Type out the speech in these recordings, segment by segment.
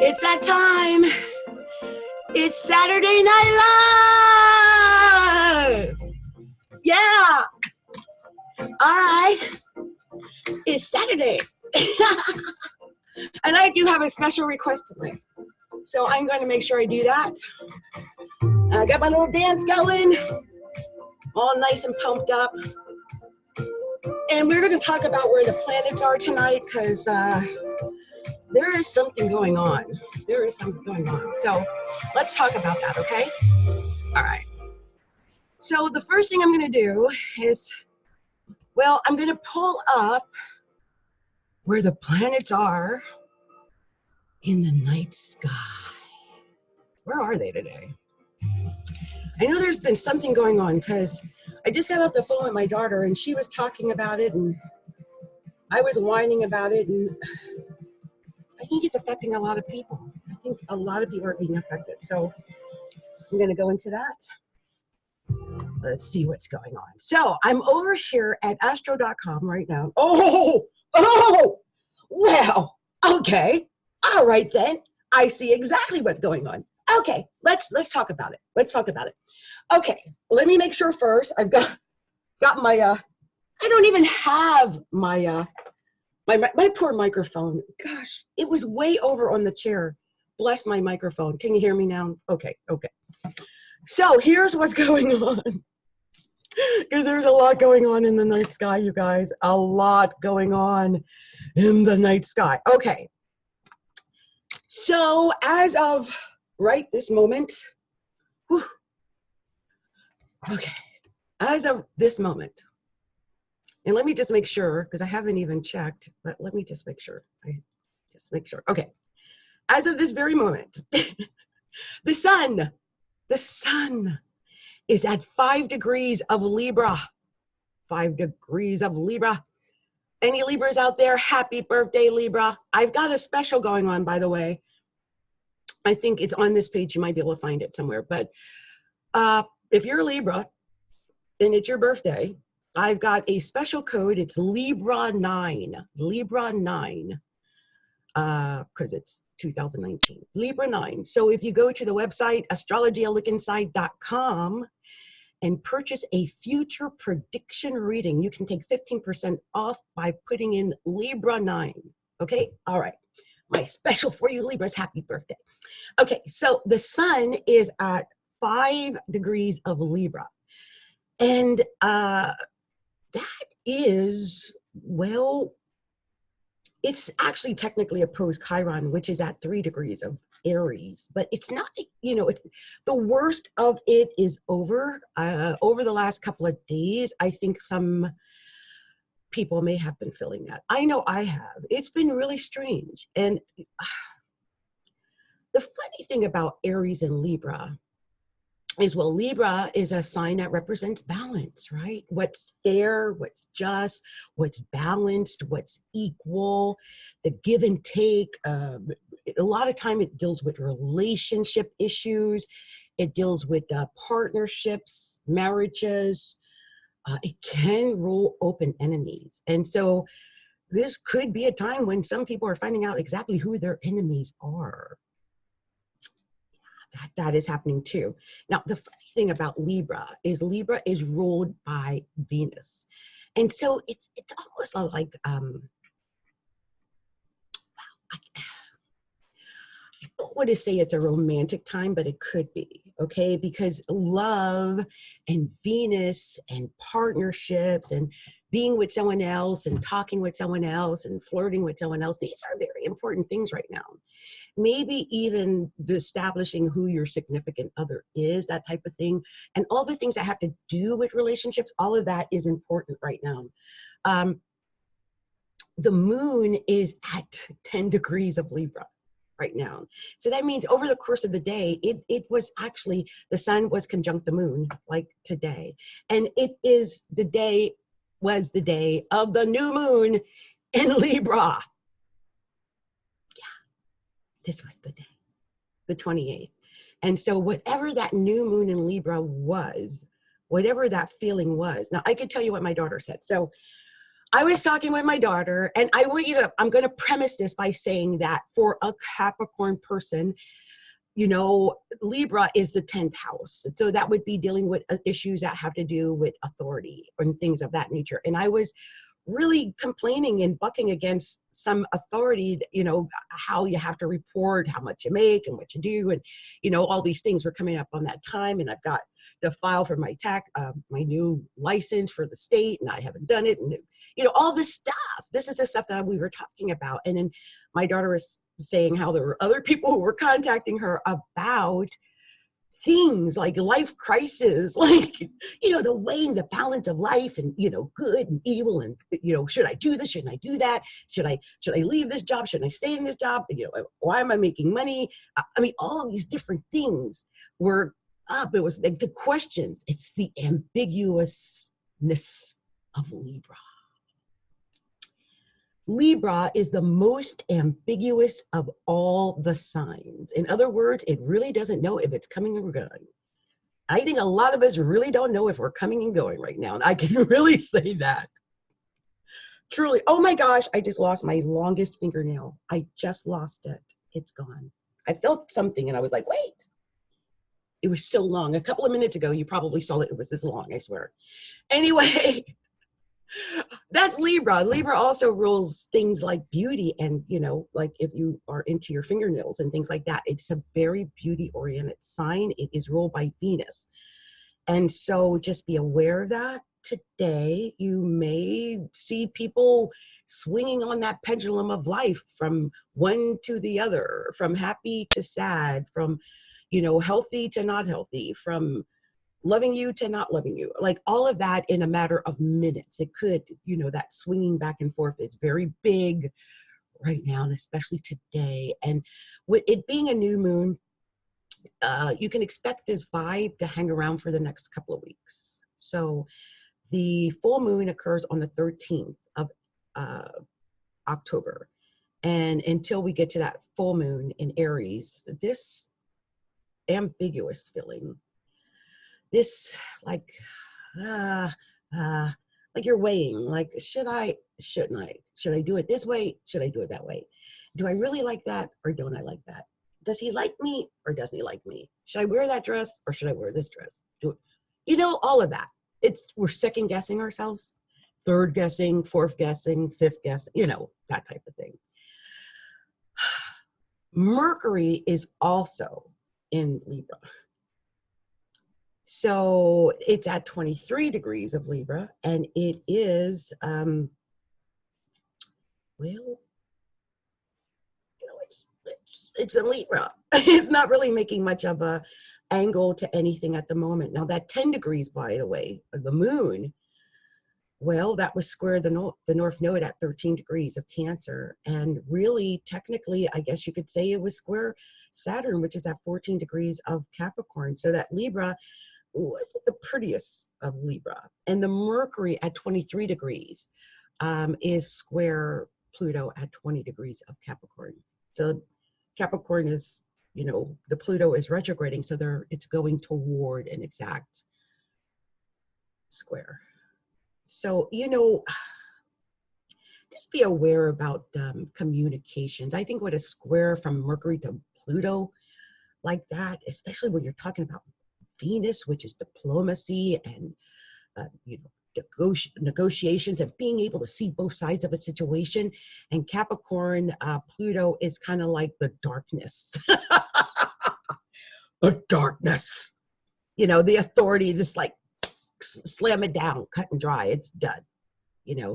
It's that time. It's Saturday Night Live. Yeah. All right. It's Saturday. And I do have a special request tonight. So I'm going to make sure I do that. I got my little dance going. All nice and pumped up. And we're going to talk about where the planets are tonight because there is something going on. There is something going on. So let's talk about that, okay? All right. So the first thing I'm going to do is, well, I'm going to pull up where the planets are in the night sky. Where are they today? I know there's been something going on because I just got off the phone with my daughter and she was talking about it and I was whining about it, and I think it's affecting a lot of people. I think a lot of people are being affected. So I'm going to go into that. Let's see what's going on. So I'm over here at astro.com right now. Oh, well, okay. All right then. I see exactly what's going on. Okay, let's talk about it. Let's talk about it. Okay, let me make sure first. I've got my I don't even have my my poor microphone. Gosh, it was way over on the chair. Bless my microphone. Can you hear me now? Okay. So here's what's going on. Because there's a lot going on in the night sky, you guys. A lot going on in the night sky. Okay. So as of right this moment, whew, okay, as of this moment, and let me just make sure, because I haven't even checked, but let me just make sure. Okay. As of this very moment, the sun is at 5 degrees of Libra. 5 degrees of Libra. Any Libras out there? Happy birthday, Libra. I've got a special going on, by the way. I think it's on this page. You might be able to find it somewhere. But if you're a Libra and it's your birthday, I've got a special code. It's Libra 9. Libra 9. Because it's 2019. Libra 9. So if you go to the website, astrologyalookInside.com, and purchase a future prediction reading, you can take 15% off by putting in Libra 9. Okay? All right. My special for you, Libras, happy birthday. Okay, so the sun is at 5 degrees of Libra. And that is, well, it's actually technically opposed Chiron, which is at 3 degrees of Aries, but it's not, it's the worst of it is over. Over the last couple of days, I think some people may have been feeling that. I know I have. It's been really strange. And the funny thing about Aries and Libra is, well, Libra is a sign that represents balance, right? What's fair, what's just, what's balanced, what's equal, the give and take. A lot of time it deals with relationship issues. It deals with partnerships, marriages. It can rule open enemies. And so this could be a time when some people are finding out exactly who their enemies are. That is happening too. Now, the funny thing about Libra is ruled by Venus. And so it's almost like, I don't want to say it's a romantic time, but it could be, okay? Because love and Venus and partnerships and being with someone else and talking with someone else and flirting with someone else, these are very important things right now. Maybe even establishing who your significant other is, that type of thing. And all the things that have to do with relationships, all of that is important right now. The moon is at 10 degrees of Libra right now. So that means over the course of the day, it was actually, the sun was conjunct the moon, like today. And was the day of the new moon in Libra. This was the day, the 28th. And so whatever that new moon in Libra was, whatever that feeling was. Now, I could tell you what my daughter said. So I was talking with my daughter, and I'm going to premise this by saying that for a Capricorn person, Libra is the 10th house. So that would be dealing with issues that have to do with authority and things of that nature. And I was really complaining and bucking against some authority, how you have to report how much you make and what you do. And, all these things were coming up on that time. And I've got to file for my my new license for the state, and I haven't done it. And, all this stuff, this is the stuff that we were talking about. And then my daughter was saying how there were other people who were contacting her about things like life crisis, like, the weighing the balance of life and, good and evil. And, should I do this? Shouldn't I do that? Should I leave this job? Shouldn't I stay in this job? Why am I making money? I mean, all these different things were up. It was like the questions. It's the ambiguousness of Libra. Libra is the most ambiguous of all the signs. In other words, it really doesn't know if it's coming or going. I think a lot of us really don't know if we're coming and going right now. And I can really say that. Truly. Oh my gosh, I just lost my longest fingernail. I just lost it. It's gone. I felt something and I was like, wait. It was so long. A couple of minutes ago, you probably saw that it was this long, I swear. Anyway. That's Libra. Libra also rules things like beauty and, like if you are into your fingernails and things like that. It's a very beauty-oriented sign. It is ruled by Venus. And so just be aware of that. Today, you may see people swinging on that pendulum of life from one to the other, from happy to sad, from, healthy to not healthy, from loving you to not loving you, like all of that in a matter of minutes. It could, that swinging back and forth is very big right now, and especially today. And with it being a new moon, you can expect this vibe to hang around for the next couple of weeks. So the full moon occurs on the 13th of October. And until we get to that full moon in Aries, this ambiguous feeling, this like you're weighing, like, shouldn't I? Should I do it this way? Should I do it that way? Do I really like that or don't I like that? Does he like me or doesn't he like me? Should I wear that dress or should I wear this dress? All of that. We're second guessing ourselves, third guessing, fourth guessing, fifth guessing, that type of thing. Mercury is also in Libra. So it's at 23 degrees of Libra, and it is, it's a Libra. It's not really making much of a angle to anything at the moment. Now that 10 degrees, by the way, the moon, well, that was square the North Node at 13 degrees of Cancer. And really, technically, I guess you could say it was square Saturn, which is at 14 degrees of Capricorn. So that Libra wasn't the prettiest of Libra. And the Mercury at 23 degrees is square Pluto at 20 degrees of Capricorn. So Capricorn is, the Pluto is retrograding, so it's going toward an exact square. So, just be aware about communications. I think with a square from Mercury to Pluto like that, especially when you're talking about Venus, which is diplomacy and, negotiations and being able to see both sides of a situation. And Capricorn, Pluto is kind of like the darkness. The darkness. The authority, just like slam it down, cut and dry, it's done.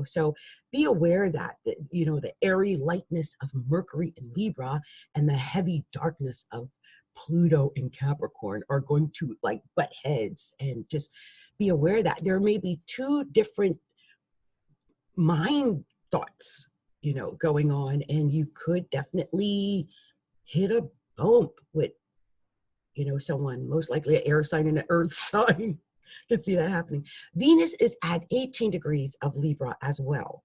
So be aware that, the airy lightness of Mercury in Libra and the heavy darkness of Pluto and Capricorn are going to like butt heads, and just be aware that there may be two different mind thoughts, going on, and you could definitely hit a bump with, someone, most likely an air sign and an earth sign. Could see that happening. Venus is at 18 degrees of Libra as well.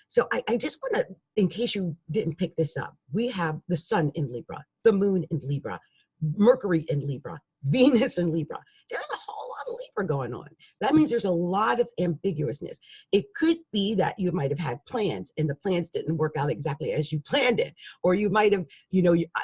So I just want to, in case you didn't pick this up, we have the sun in Libra, the moon in Libra, Mercury in Libra, Venus in Libra. There's a whole lot of Libra going on. That means there's a lot of ambiguousness. It could be that you might have had plans and the plans didn't work out exactly as you planned it. Or you might have,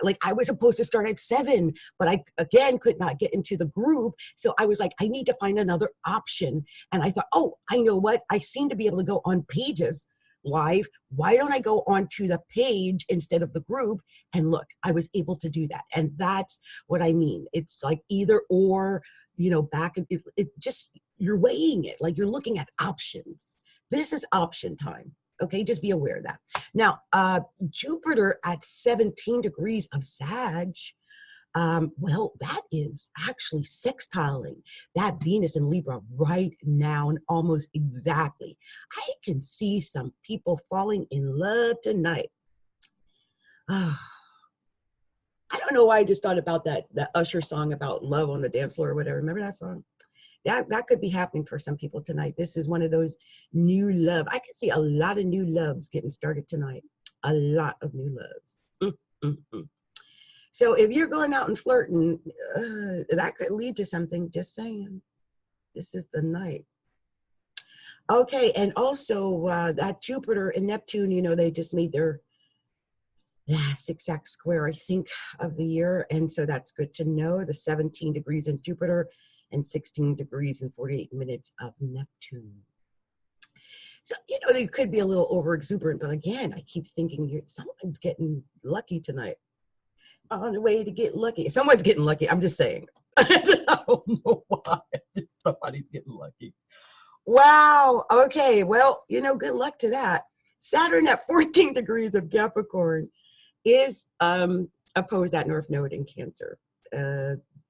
like I was supposed to start at 7, but I, again, could not get into the group. So I was like, I need to find another option. And I thought, oh, I know what? I seem to be able to go on Pages live. Why don't I go onto the page instead of the group? And look, I was able to do that. And that's what I mean. It's like either or, back and it just, you're weighing it, like you're looking at options. This is option time. Okay, just be aware of that. Now, Jupiter at 17 degrees of Sag, well, that is actually sextiling that Venus in Libra right now, and almost exactly. I can see some people falling in love tonight. I don't know why I just thought about that Usher song about love on the dance floor or whatever. Remember that song? That could be happening for some people tonight. This is one of those new love. I can see a lot of new loves getting started tonight. A lot of new loves. So if you're going out and flirting, that could lead to something. Just saying. This is the night. Okay, and also that Jupiter and Neptune, they just made their last exact square, I think, of the year. And so that's good to know. The 17 degrees in Jupiter and 16 degrees and 48 minutes of Neptune. So, they could be a little over exuberant, but again, I keep thinking someone's getting lucky tonight. On the way to get lucky. Someone's getting lucky. I'm just saying. I don't know why. Somebody's getting lucky. Wow. Okay. Well, good luck to that. Saturn at 14 degrees of Capricorn is opposed at North Node in Cancer.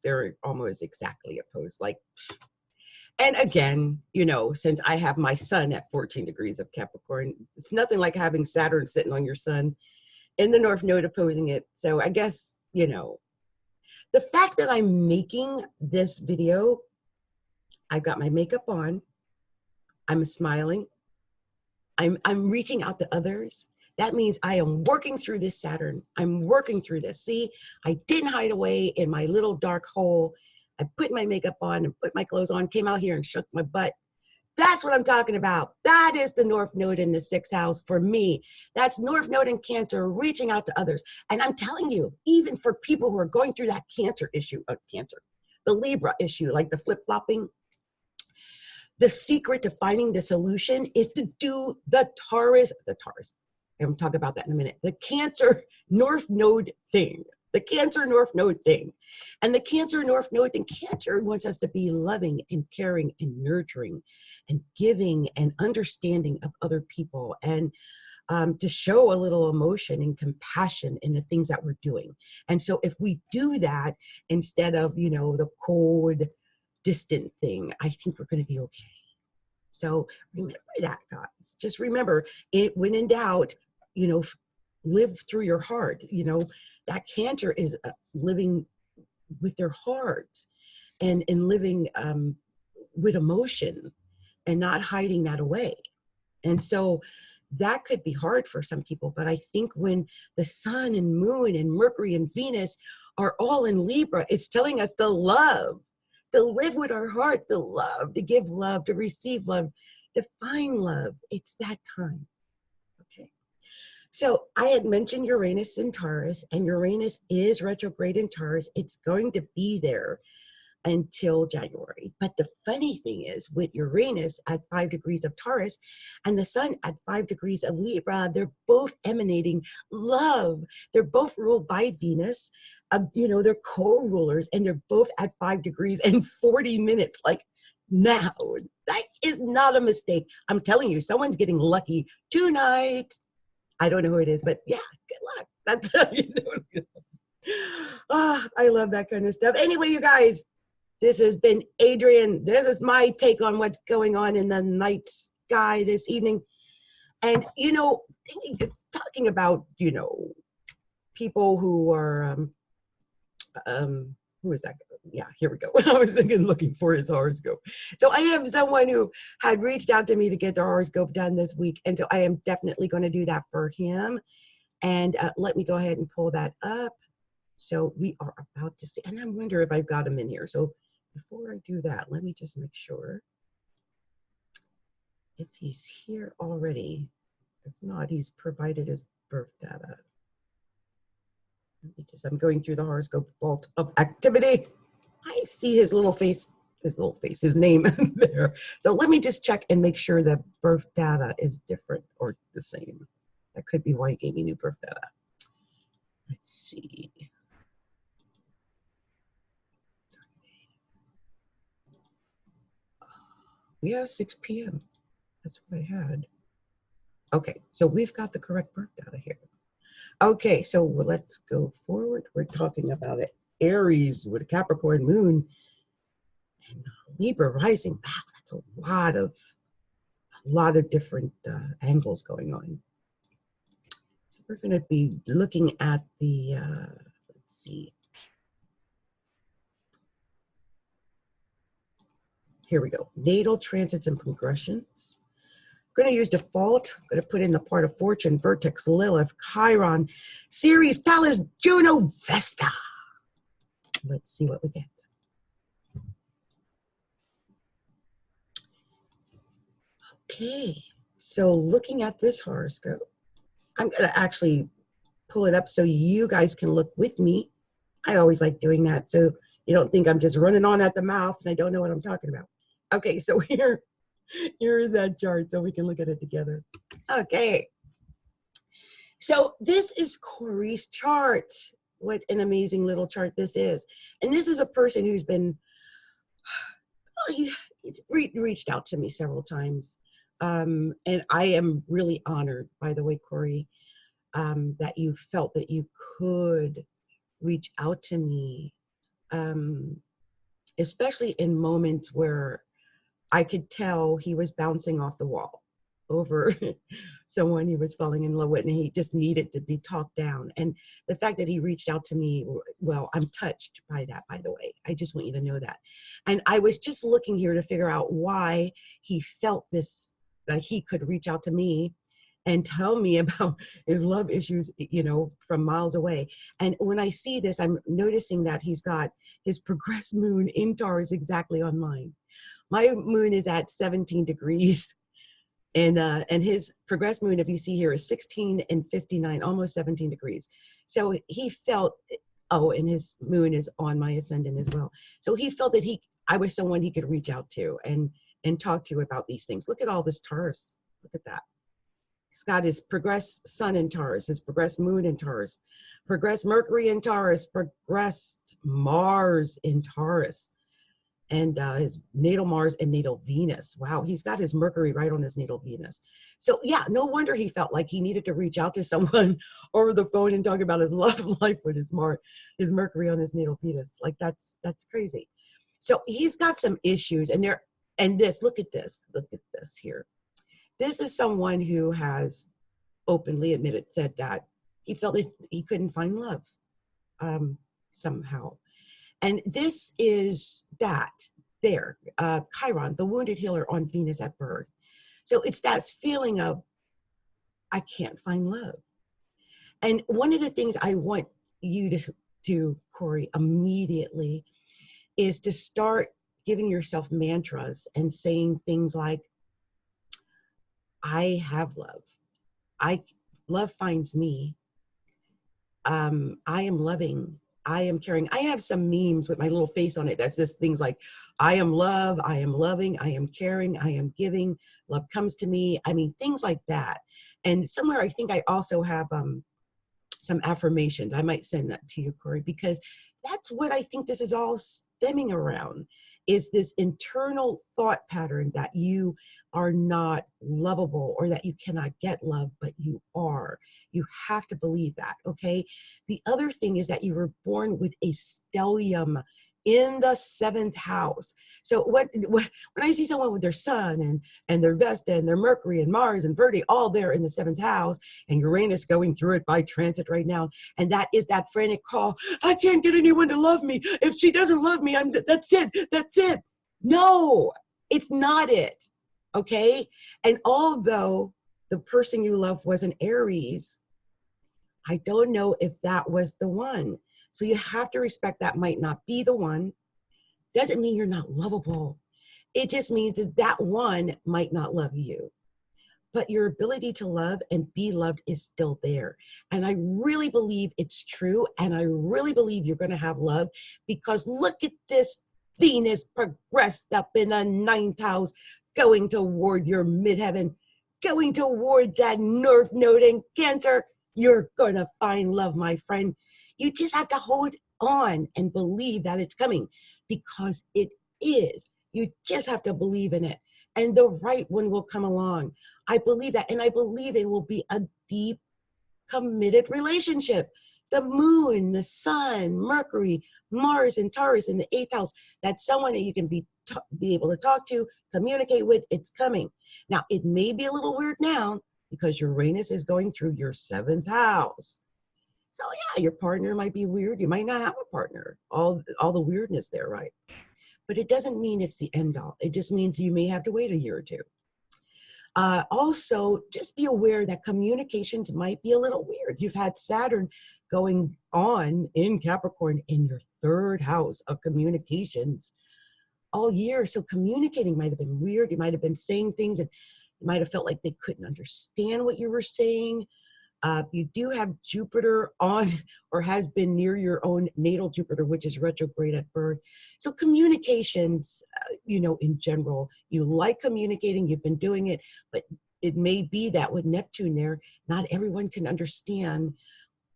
They're almost exactly opposed. And again, since I have my sun at 14 degrees of Capricorn, it's nothing like having Saturn sitting on your sun in the North Node opposing it. So I guess, the fact that I'm making this video, I've got my makeup on, I'm smiling, I'm reaching out to others. That means I am working through this Saturn. I'm working through this. See, I didn't hide away in my little dark hole. I put my makeup on and put my clothes on, came out here and shook my butt. That's what I'm talking about. That is the North Node in the 6th house for me. That's North Node in Cancer, reaching out to others. And I'm telling you, even for people who are going through that Cancer issue, the Libra issue, like the flip-flopping, the secret to finding the solution is to do the Taurus, and we'll talk about that in a minute, the Cancer North Node thing. The Cancer North Node thing. And the Cancer North Node thing, Cancer wants us to be loving and caring and nurturing and giving and understanding of other people, and to show a little emotion and compassion in the things that we're doing. And so if we do that instead of, the cold, distant thing, I think we're going to be okay. So remember that, guys. Just remember, when in doubt, live through your heart. That Cancer is living with their heart and living with emotion and not hiding that away. And so that could be hard for some people. But I think when the sun and moon and Mercury and Venus are all in Libra, it's telling us to love, to live with our heart, to love, to give love, to receive love, to find love. It's that time. So I had mentioned Uranus in Taurus, and Uranus is retrograde in Taurus. It's going to be there until January. But the funny thing is, with Uranus at 5 degrees of Taurus and the sun at 5 degrees of Libra, they're both emanating love. They're both ruled by Venus. They're co-rulers, and they're both at 5 degrees and 40 minutes. Now, that is not a mistake. I'm telling you, someone's getting lucky tonight. I don't know who it is, but yeah, good luck. That's how you know. I love that kind of stuff. Anyway, you guys, this has been Adrienne. This is my take on what's going on in the night sky this evening. And, talking about, people who are, who is that? Yeah, here we go. I was looking for his horoscope. So I have someone who had reached out to me to get their horoscope done this week. And so I am definitely going to do that for him. And let me go ahead and pull that up. So we are about to see, and I wonder if I've got him in here. So before I do that, let me just make sure if he's here already. If not, he's provided his birth data. I'm going through the horoscope vault of activity. I see his little face, his name there. So let me just check and make sure the birth data is different or the same. That could be why he gave me new birth data. Let's see. Yeah, 6 p.m. That's what I had. Okay, so we've got the correct birth data here. Okay, so let's go forward. We're talking about it. Aries with a Capricorn moon and Libra rising. Wow, that's a lot of different angles going on. So we're going to be looking at the, let's see. Here we go. Natal transits and progressions. I'm going to use default. I'm going to put in the part of Fortune, Vertex, Lilith, Chiron, Ceres, Pallas, Juno, Vesta. Let's see what we get. Okay, so looking at this horoscope, I'm going to actually pull it up so you guys can look with me. I always like doing that so you don't think I'm just running on at the mouth and I don't know what I'm talking about. Okay, so here is that chart so we can look at it together. Okay, so this is Corey's chart. What an amazing little chart this is. And this is a person who's been, he's reached out to me several times. And I am really honored, by the way, Corey, that you felt that you could reach out to me, especially in moments where I could tell he was bouncing off the wall over someone he was falling in love with, and he just needed to be talked down. And the fact that he reached out to me, well, I'm touched by that, by the way. I just want you to know that. And I was just looking here to figure out why he felt this, that he could reach out to me and tell me about his love issues, you know, from miles away. And when I see this, I'm noticing that he's got his progressed moon in Taurus exactly on mine. My moon is at 17 degrees. And his progressed moon, if you see here, is 16 and 59, almost 17 degrees. So he felt, oh, and his moon is on my ascendant as well. So he felt that I was someone he could reach out to and talk to about these things. Look at all this Taurus. Look at that. He's got his progressed sun in Taurus, his progressed moon in Taurus, progressed Mercury in Taurus, progressed Mars in Taurus, and his natal Mars and natal Venus. Wow, he's got his Mercury right on his natal Venus. So yeah, no wonder he felt like he needed to reach out to someone over the phone and talk about his love life with his Mercury on his natal Venus. Like that's crazy. So he's got some issues, and look at this here. This is someone who has openly said that he felt that he couldn't find love somehow. And this is Chiron, the wounded healer on Venus at birth. So it's that feeling of, I can't find love. And one of the things I want you to do, Corey, immediately is to start giving yourself mantras and saying things like, I have love. Love finds me. I am loving. I am caring. I have some memes with my little face on it. That's just things like, I am love. I am loving. I am caring. I am giving. Love comes to me. I mean, things like that. And somewhere I think I also have some affirmations. I might send that to you, Corey, because that's what I think this is all stemming around, is this internal thought pattern that you are not lovable or that you cannot get love, but you are. You have to believe that, okay? The other thing is that you were born with a stellium in the 7th house. So when I see someone with their sun and their Vesta and their Mercury and Mars and Verde all there in the 7th house, and Uranus going through it by transit right now, and that is that frantic call, I can't get anyone to love me. If she doesn't love me, that's it. No, it's not it, okay? And although the person you love was an Aries, I don't know if that was the one. So you have to respect that might not be the one. doesn't mean you're not lovable. It just means that that one might not love you, but your ability to love and be loved is still there. And I really believe it's true. And I really believe you're going to have love, because look at this Venus progressed up in the ninth house, going toward your midheaven, going toward that North Node in Cancer. You're going to find love, my friend. You just have to hold on and believe that it's coming, because it is. You just have to believe in it. And the right one will come along. I believe that. And I believe it will be a deep, committed relationship. The moon, the sun, Mercury, Mars, and Taurus in the eighth house. That's someone that you can be able to talk to, communicate with. It's coming. Now, it may be a little weird now because Uranus is going through your seventh house. So yeah, your partner might be weird. You might not have a partner. All the weirdness there, right? But it doesn't mean it's the end all. It just means you may have to wait a year or two. Also, just be aware that communications might be a little weird. You've had Saturn going on in Capricorn in your third house of communications all year. So communicating might have been weird. You might have been saying things and you might have felt like they couldn't understand what you were saying. You do have Jupiter on, or has been near your own natal Jupiter, which is retrograde at birth. So communications, in general, you like communicating, you've been doing it, but it may be that with Neptune there, not everyone can understand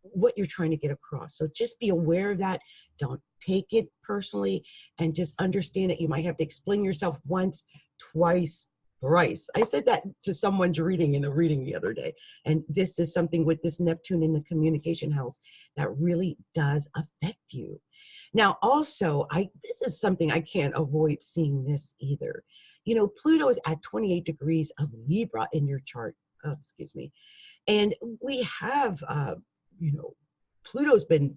what you're trying to get across. So just be aware of that. Don't take it personally, and just understand that you might have to explain yourself once, twice, thrice. I said that to someone's reading in a reading the other day. And this is something with this Neptune in the communication house that really does affect you. Now, also, this is something I can't avoid seeing this either. Pluto is at 28 degrees of Libra in your chart. Oh, excuse me. And we have, Pluto's been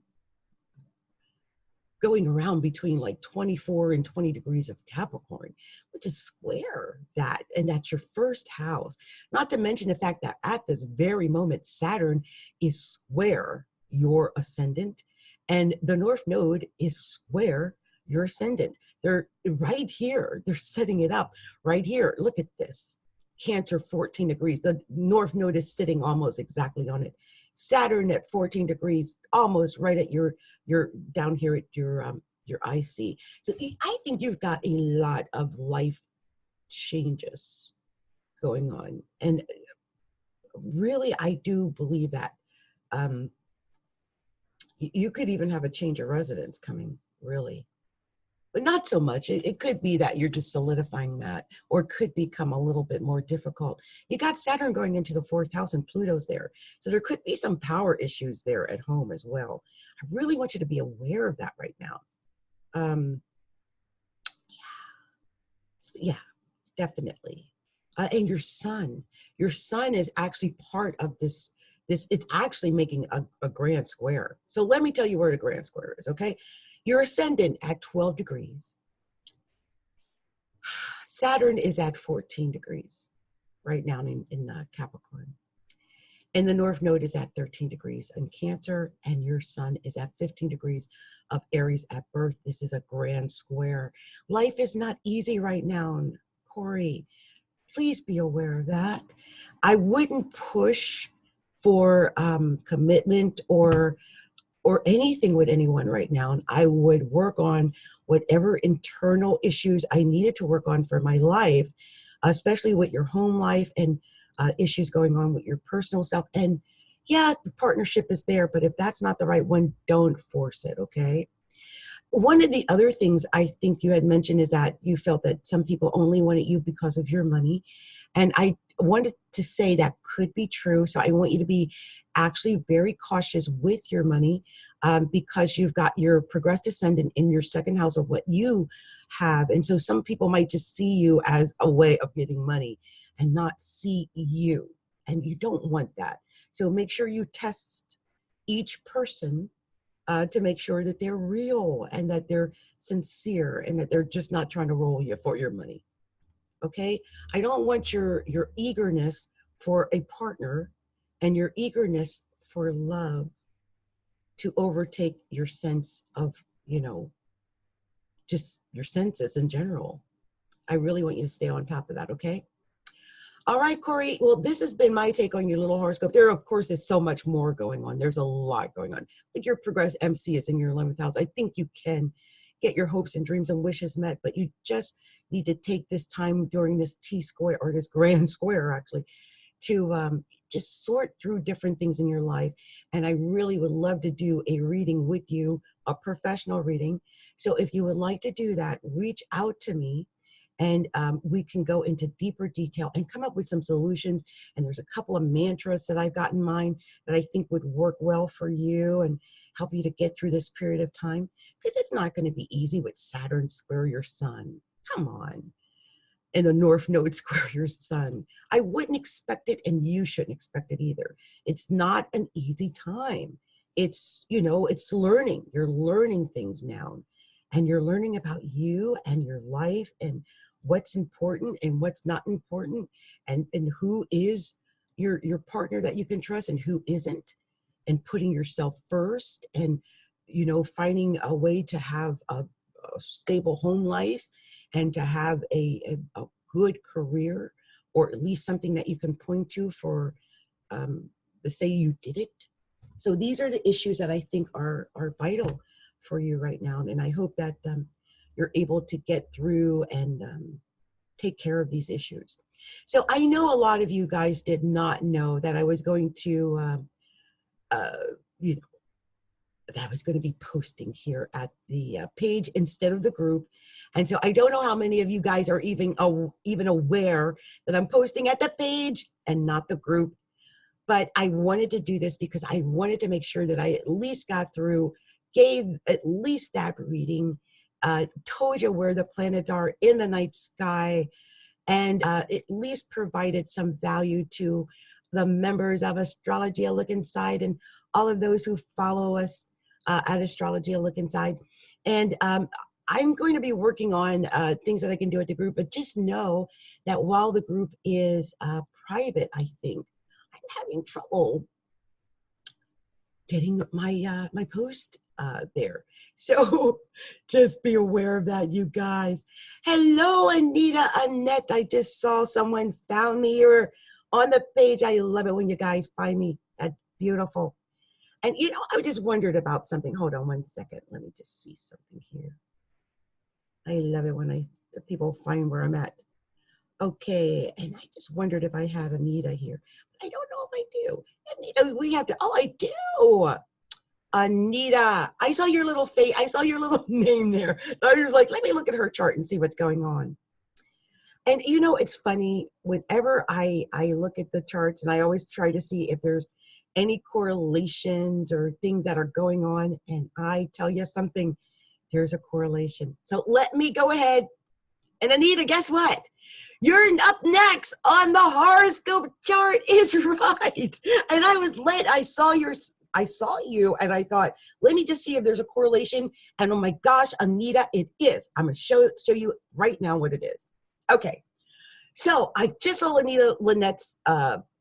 going around between like 24 and 20 degrees of Capricorn, which is square that, and that's your first house. Not to mention the fact that at this very moment, Saturn is square your ascendant, and the North Node is square your ascendant. They're right here. They're setting it up right here. Look at this. Cancer, 14 degrees. The North Node is sitting almost exactly on it. Saturn at 14 degrees, almost right at your down here at your IC. So I think you've got a lot of life changes going on, and really, I do believe that you could even have a change of residence coming, really. But not so much. It could be that you're just solidifying that, or it could become a little bit more difficult. You got Saturn going into the fourth house and Pluto's there. So there could be some power issues there at home as well. I really want you to be aware of that right now. Yeah, definitely. And your sun is actually part of this, it's actually making a grand square. So let me tell you where the grand square is, okay? Your ascendant at 12 degrees. Saturn is at 14 degrees right now in Capricorn. And the North Node is at 13 degrees in Cancer, and your sun is at 15 degrees of Aries at birth. This is a grand square. Life is not easy right now, Corey. Please be aware of that. I wouldn't push for commitment or anything with anyone right now. And I would work on whatever internal issues I needed to work on for my life, especially with your home life and issues going on with your personal self. And yeah, the partnership is there, but if that's not the right one, don't force it, okay? One of the other things I think you had mentioned is that you felt that some people only wanted you because of your money. And I wanted to say that could be true. So I want you to be actually very cautious with your money because you've got your progressed ascendant in your second house of what you have. And so some people might just see you as a way of getting money and not see you. And you don't want that. So make sure you test each person to make sure that they're real and that they're sincere and that they're just not trying to roll you for your money. Okay? I don't want your eagerness for a partner and your eagerness for love to overtake your sense of, just your senses in general. I really want you to stay on top of that, okay? All right, Corey. Well, this has been my take on your little horoscope. There, of course, is so much more going on. There's a lot going on. I think your progress MC is in your 11th house. I think you can get your hopes and dreams and wishes met, but you just need to take this time during this T-square, or this grand square, actually, to just sort through different things in your life. And I really would love to do a reading with you, a professional reading. So if you would like to do that, reach out to me, and we can go into deeper detail and come up with some solutions. And there's a couple of mantras that I've got in mind that I think would work well for you and help you to get through this period of time, because it's not going to be easy with Saturn square your sun. Come on. And the North Node square your sun. I wouldn't expect it, and you shouldn't expect it either. It's not an easy time. It's, you know, it's learning. You're learning things now, and you're learning about you and your life and what's important and what's not important, and who is your partner that you can trust and who isn't, and putting yourself first, and, you know, finding a way to have a stable home life and to have a good career, or at least something that you can point to for to say you did it. So these are the issues that I think are vital for you right now. And I hope that you're able to get through and take care of these issues. So I know a lot of you guys did not know that I was going to, you know, that I was going to be posting here at the page instead of the group. And so I don't know how many of you guys are even aware that I'm posting at the page and not the group. But I wanted to do this because I wanted to make sure that I at least got through, gave at least that reading, told you where the planets are in the night sky, and at least provided some value to the members of Astrology, a Look Inside, and all of those who follow us at Astrology, a Look Inside. And I'm going to be working on things that I can do at the group, but just know that while the group is private, I think I'm having trouble getting my my post there. So just be aware of that, you guys. Hello, Anita, Annette. I just saw someone found me here on the page. I love it when you guys find me. That's beautiful. And, you know, I just wondered about something. Hold on one second. Let me just see something here. I love it when the people find where I'm at. Okay, and I just wondered if I had Anita here. I don't know if I do. Anita, we have to, oh, I do. Anita, I saw your little face. I saw your little name there. So I was like, let me look at her chart and see what's going on. And, you know, it's funny, whenever I look at the charts, and I always try to see if there's any correlations or things that are going on, and I tell you something, there's a correlation. So let me go ahead. And Anita, guess what? You're up next on the horoscope chart is right. And I was late. I saw you and I thought, let me just see if there's a correlation. And oh my gosh, Anita, it is. I'm going to show you right now what it is. Okay. So I just saw Anita Lynette's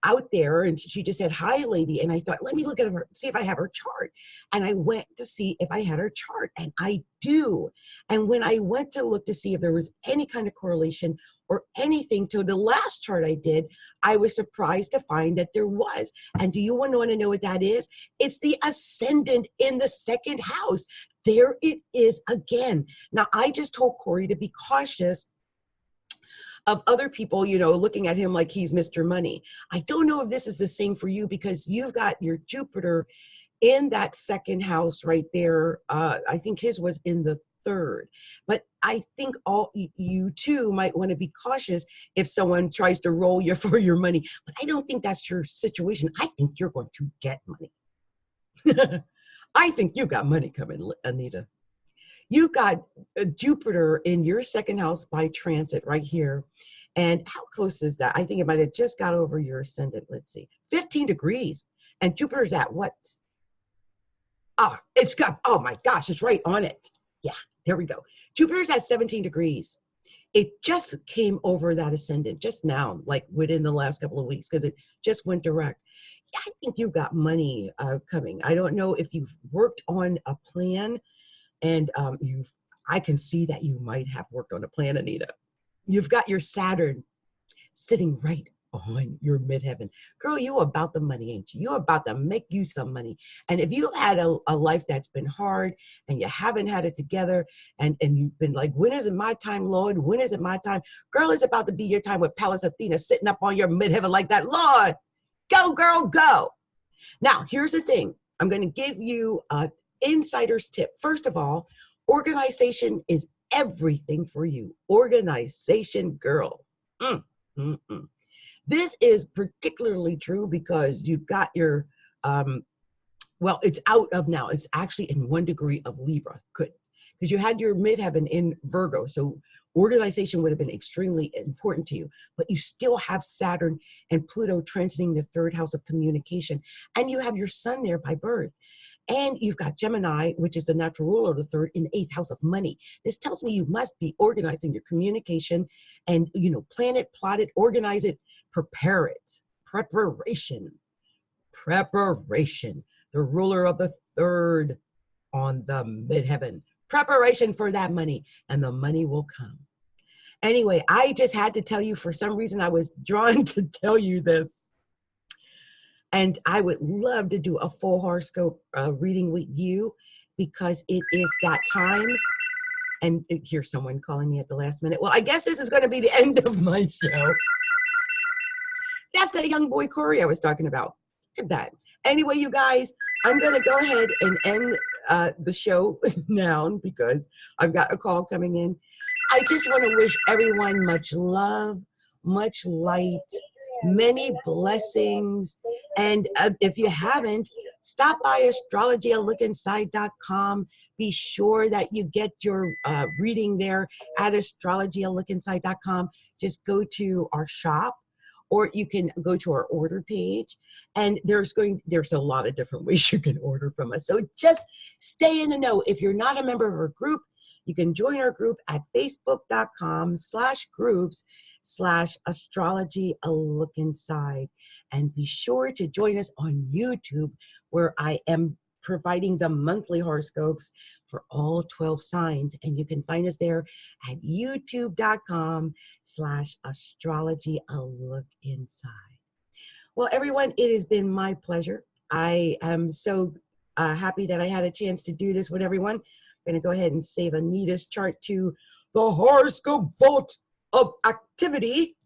out there, and she just said, hi, lady. And I thought, let me look at her, see if I have her chart. And I went to see if I had her chart, and I do. And when I went to look to see if there was any kind of correlation or anything to the last chart I did, I was surprised to find that there was. And do you want to know what that is? It's the ascendant in the second house. There it is again. Now, I just told Corey to be cautious of other people, you know, looking at him like he's Mr. Money. I don't know if this is the same for you, because you've got your Jupiter in that second house right there. I think his was in the third. But I think all you too might want to be cautious if someone tries to roll you for your money. But I don't think that's your situation. I think you're going to get money. I think you got money coming, Anita. You got Jupiter in your second house by transit right here. And how close is that? I think it might have just got over your ascendant. Let's see, 15 degrees. And Jupiter's at what? Oh, it's got, oh my gosh, it's right on it. Yeah, there we go. Jupiter's at 17 degrees. It just came over that ascendant just now, like within the last couple of weeks, because it just went direct. Yeah, I think you've got money coming. I don't know if you've worked on a plan and I can see that you might have worked on a plan, Anita. You've got your Saturn sitting right on your midheaven. Girl, you about the money, ain't you? You about to make you some money. And if you had a life that's been hard and you haven't had it together and you've been like, when is it my time, Lord? When is it my time? Girl, it's about to be your time with Pallas Athena sitting up on your midheaven like that. Lord, go, girl, go. Now, here's the thing. I'm going to give you an insider's tip. First of all, organization is everything for you. Organization, girl. This is particularly true because you've got your, well, it's out of now. It's actually in 1 degree of Libra. Good. Because you had your midheaven in Virgo. So organization would have been extremely important to you. But you still have Saturn and Pluto transiting the 3rd house of communication. And you have your sun there by birth. And you've got Gemini, which is the natural ruler of the 3rd, in 8th house of money. This tells me you must be organizing your communication and, you know, plan it, plot it, organize it, prepare it. Preparation. Preparation. The ruler of the 3rd on the midheaven. Preparation for that money, and the money will come. Anyway, I just had to tell you, for some reason I was drawn to tell you this. And I would love to do a full horoscope reading with you because it is that time. And here's someone calling me at the last minute. Well, I guess this is going to be the end of my show. That's that young boy Corey I was talking about. Look at that. Anyway, you guys, I'm going to go ahead and end the show now because I've got a call coming in. I just want to wish everyone much love, much light, many blessings. And if you haven't, stop by astrologyalookinside.com. Be sure that you get your reading there at astrologyalookinside.com. Just go to our shop, or you can go to our order page, and there's a lot of different ways you can order from us. So just stay in the know. If you're not a member of our group, you can join our group at facebook.com/groups/astrology-a-look-inside. And be sure to join us on YouTube, where I am providing the monthly horoscopes for all 12 signs. And you can find us there at youtube.com/astrology-a-look-inside. Well, everyone, it has been my pleasure. I am so happy that I had a chance to do this with everyone. I'm going to go ahead and save Anita's chart to the horoscope vault of activity.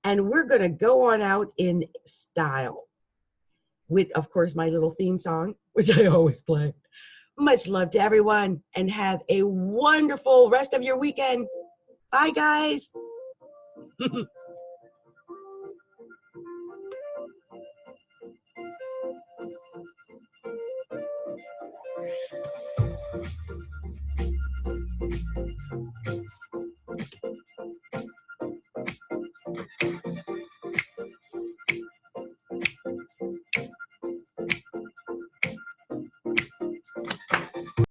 And we're going to go on out in style with, of course, my little theme song, which I always play. Much love to everyone, and have a wonderful rest of your weekend. Bye, guys.